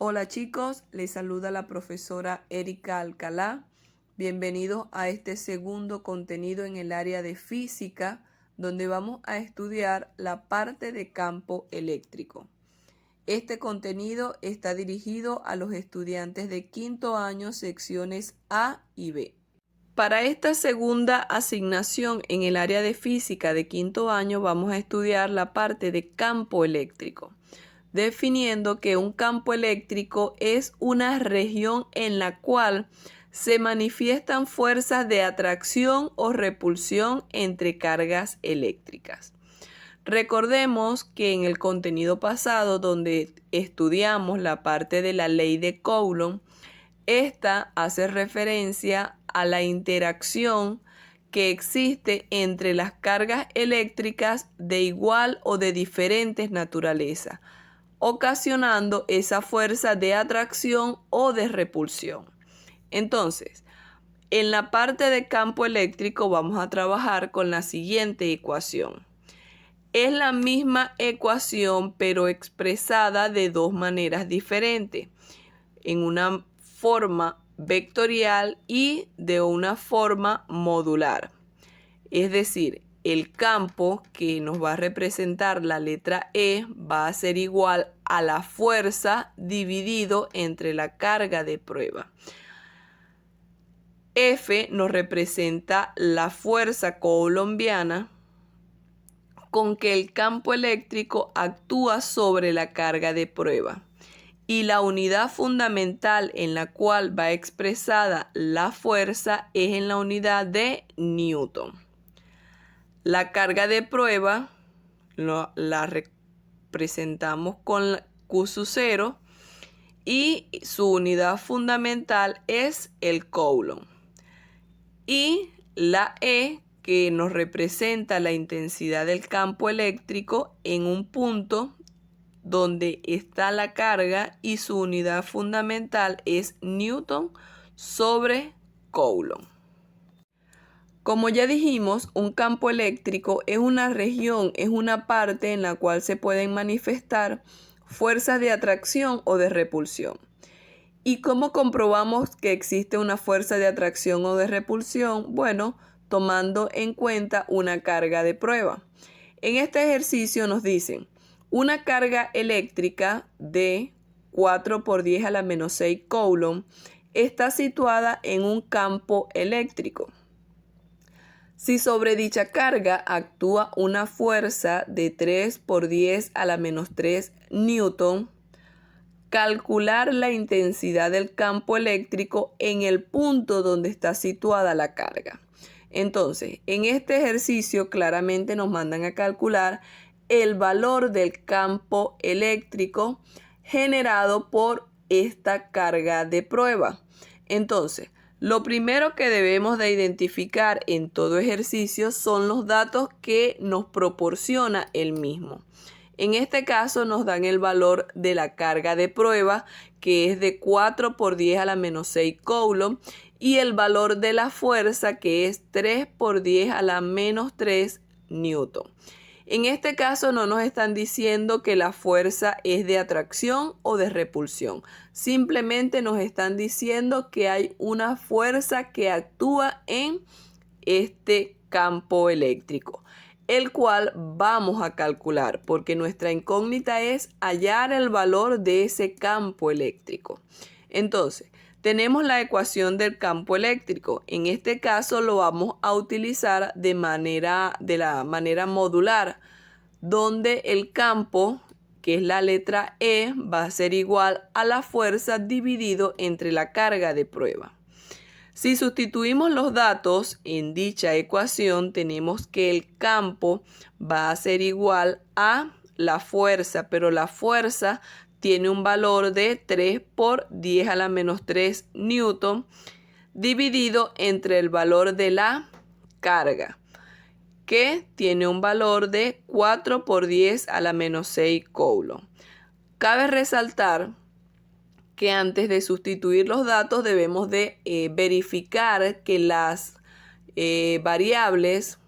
Hola chicos, les saluda la profesora Erika Alcalá. Bienvenidos a este segundo contenido en el área de física, donde vamos a estudiar la parte de campo eléctrico. Este contenido está dirigido a los estudiantes de quinto año, secciones A y B. Para esta segunda asignación en el área de física de quinto año vamos a estudiar la parte de campo eléctrico, definiendo que un campo eléctrico es una región en la cual se manifiestan fuerzas de atracción o repulsión entre cargas eléctricas. Recordemos que en el contenido pasado, donde estudiamos la parte de la ley de Coulomb, esta hace referencia a la interacción que existe entre las cargas eléctricas de igual o de diferentes naturaleza, ocasionando esa fuerza de atracción o de repulsión. Entonces, en la parte de campo eléctrico vamos a trabajar con la siguiente ecuación. Es la misma ecuación, pero expresada de dos maneras diferentes, en una forma vectorial y de una forma modular. Es decir, el campo que nos va a representar la letra E va a ser igual a la fuerza dividido entre la carga de prueba. F nos representa la fuerza coulombiana con que el campo eléctrico actúa sobre la carga de prueba. Y la unidad fundamental en la cual va expresada la fuerza es en la unidad de Newton. La carga de prueba la representamos con Q sub 0 y su unidad fundamental es el Coulomb. Y la E, que nos representa la intensidad del campo eléctrico en un punto donde está la carga, y su unidad fundamental es Newton sobre Coulomb. Como ya dijimos, un campo eléctrico es una región, es una parte en la cual se pueden manifestar fuerzas de atracción o de repulsión. ¿Y cómo comprobamos que existe una fuerza de atracción o de repulsión? Bueno, tomando en cuenta una carga de prueba. En este ejercicio nos dicen: una carga eléctrica de 4 por 10 a la menos 6 Coulomb está situada en un campo eléctrico. Si sobre dicha carga actúa una fuerza de 3 por 10 a la menos 3 Newton, calcular la intensidad del campo eléctrico en el punto donde está situada la carga. Entonces, en este ejercicio claramente nos mandan a calcular el valor del campo eléctrico generado por esta carga de prueba. Entonces, lo primero que debemos de identificar en todo ejercicio son los datos que nos proporciona el mismo. En este caso nos dan el valor de la carga de prueba, que es de 4 por 10 a la menos 6 Coulomb, y el valor de la fuerza, que es 3 por 10 a la menos 3 Newton. En este caso no nos están diciendo que la fuerza es de atracción o de repulsión. Simplemente nos están diciendo que hay una fuerza que actúa en este campo eléctrico, el cual vamos a calcular, porque nuestra incógnita es hallar el valor de ese campo eléctrico. Entonces, tenemos la ecuación del campo eléctrico. En este caso lo vamos a utilizar de la manera modular, donde el campo, que es la letra E, va a ser igual a la fuerza dividido entre la carga de prueba. Si sustituimos los datos en dicha ecuación, tenemos que el campo va a ser igual a la fuerza, pero la fuerza tiene un valor de 3 por 10 a la menos 3 Newton dividido entre el valor de la carga, que tiene un valor de 4 por 10 a la menos 6 Coulomb. Cabe resaltar que antes de sustituir los datos debemos de verificar que las variables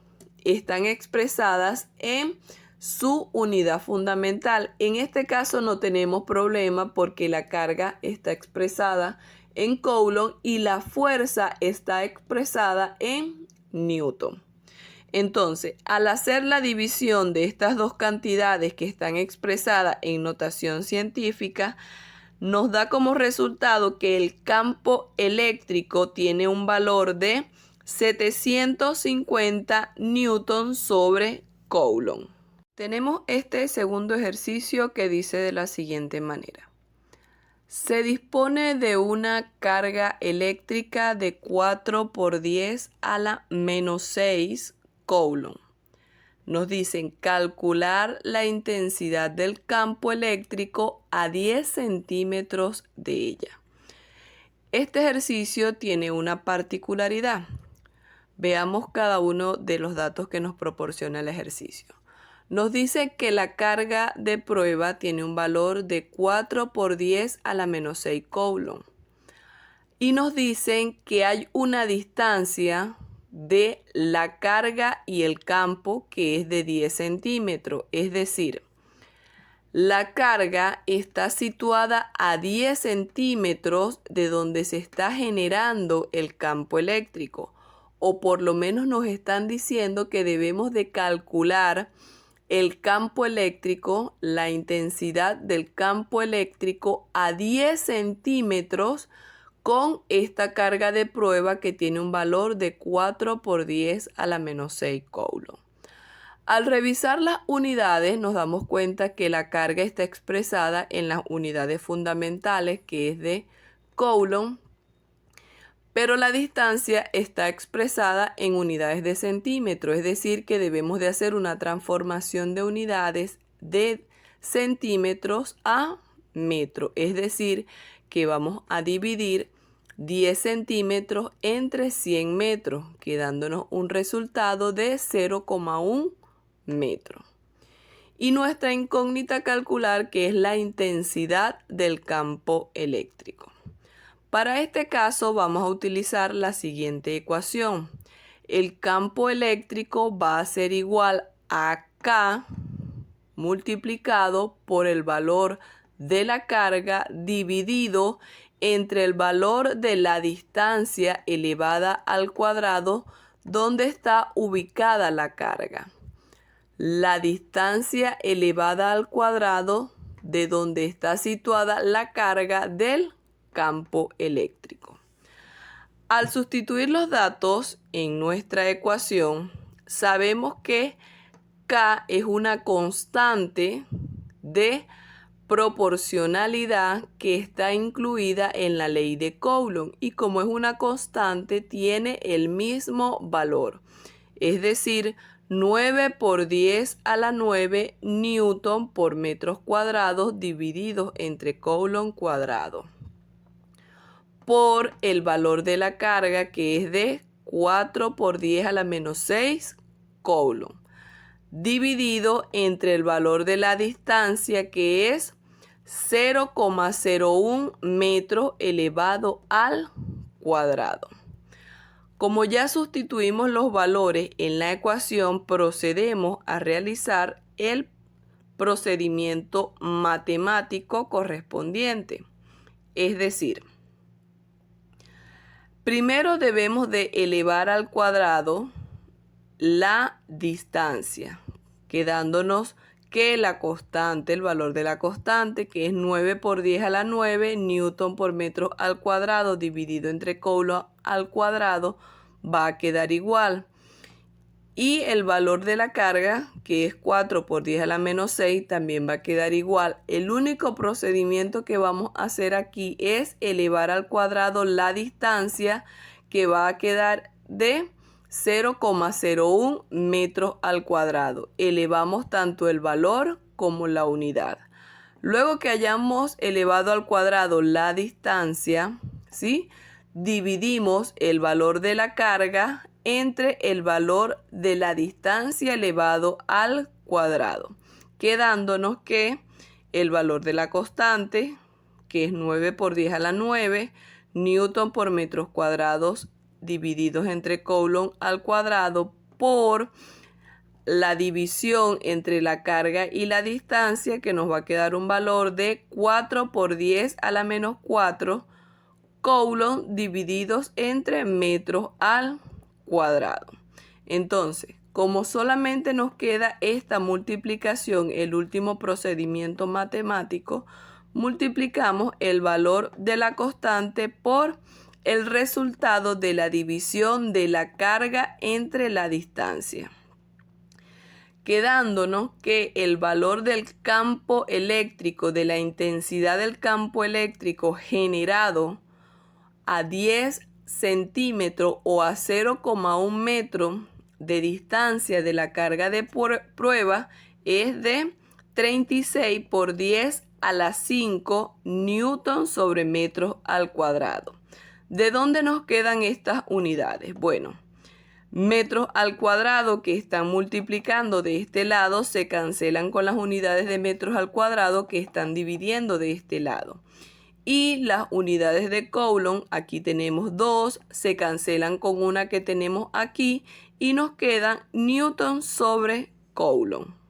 están expresadas en su unidad fundamental. En este caso no tenemos problema porque la carga está expresada en Coulomb y la fuerza está expresada en Newton. Entonces, al hacer la división de estas dos cantidades que están expresadas en notación científica, nos da como resultado que el campo eléctrico tiene un valor de 750 newton sobre Coulomb. Tenemos este segundo ejercicio que dice de la siguiente manera. Se dispone de una carga eléctrica de 4 por 10 a la menos 6 Coulomb. Nos dicen calcular la intensidad del campo eléctrico a 10 centímetros de ella. Este ejercicio tiene una particularidad. Veamos cada uno de los datos que nos proporciona el ejercicio. Nos dice que la carga de prueba tiene un valor de 4 por 10 a la menos 6 Coulomb. Y nos dicen que hay una distancia de la carga y el campo que es de 10 centímetros. Es decir, la carga está situada a 10 centímetros de donde se está generando el campo eléctrico. O por lo menos nos están diciendo que debemos de calcular el campo eléctrico, la intensidad del campo eléctrico a 10 centímetros con esta carga de prueba que tiene un valor de 4 por 10 a la menos 6 Coulomb. Al revisar las unidades nos damos cuenta que la carga está expresada en las unidades fundamentales, que es de Coulomb, pero la distancia está expresada en unidades de centímetro, es decir, que debemos de hacer una transformación de unidades de centímetros a metro, es decir, que vamos a dividir 10 centímetros entre 100 metros, quedándonos un resultado de 0,1 metro. Y nuestra incógnita a calcular, que es la intensidad del campo eléctrico. Para este caso vamos a utilizar la siguiente ecuación. El campo eléctrico va a ser igual a K multiplicado por el valor de la carga dividido entre el valor de la distancia elevada al cuadrado donde está ubicada la carga. La distancia elevada al cuadrado de donde está situada la carga del campo eléctrico. Al sustituir los datos en nuestra ecuación, sabemos que K es una constante de proporcionalidad que está incluida en la ley de Coulomb y como es una constante tiene el mismo valor, es decir, 9 por 10 a la 9 newton por metros cuadrados divididos entre Coulomb cuadrado por el valor de la carga que es de 4 por 10 a la menos 6 Coulomb dividido entre el valor de la distancia que es 0,01 metros elevado al cuadrado. Como ya sustituimos los valores en la ecuación, procedemos a realizar el procedimiento matemático correspondiente. Es decir, primero debemos de elevar al cuadrado la distancia, quedándonos que la constante, el valor de la constante, que es 9 por 10 a la 9 newton por metro al cuadrado dividido entre Coulomb al cuadrado, va a quedar igual. Y el valor de la carga, que es 4 por 10 a la menos 6, también va a quedar igual. El único procedimiento que vamos a hacer aquí es elevar al cuadrado la distancia, que va a quedar de 0,01 metros al cuadrado. Elevamos tanto el valor como la unidad. Luego que hayamos elevado al cuadrado la distancia, ¿sí?, dividimos el valor de la carga entre el valor de la distancia elevado al cuadrado, quedándonos que el valor de la constante, que es 9 por 10 a la 9 newton por metros cuadrados divididos entre Coulomb al cuadrado por la división entre la carga y la distancia, que nos va a quedar un valor de 4 por 10 a la menos 4 coulomb divididos entre metros al cuadrado. Entonces, como solamente nos queda esta multiplicación, el último procedimiento matemático, multiplicamos el valor de la constante por el resultado de la división de la carga entre la distancia, quedándonos que el valor del campo eléctrico, de la intensidad del campo eléctrico generado a 10 centímetros o a 0,1 metro de distancia de la carga de prueba, es de 36 por 10 a la 5 newton sobre metros al cuadrado. ¿De dónde nos quedan estas unidades? Bueno, metros al cuadrado que están multiplicando de este lado se cancelan con las unidades de metros al cuadrado que están dividiendo de este lado. Y las unidades de coulomb, aquí tenemos 2, se cancelan con una que tenemos aquí y nos quedan newton sobre coulomb.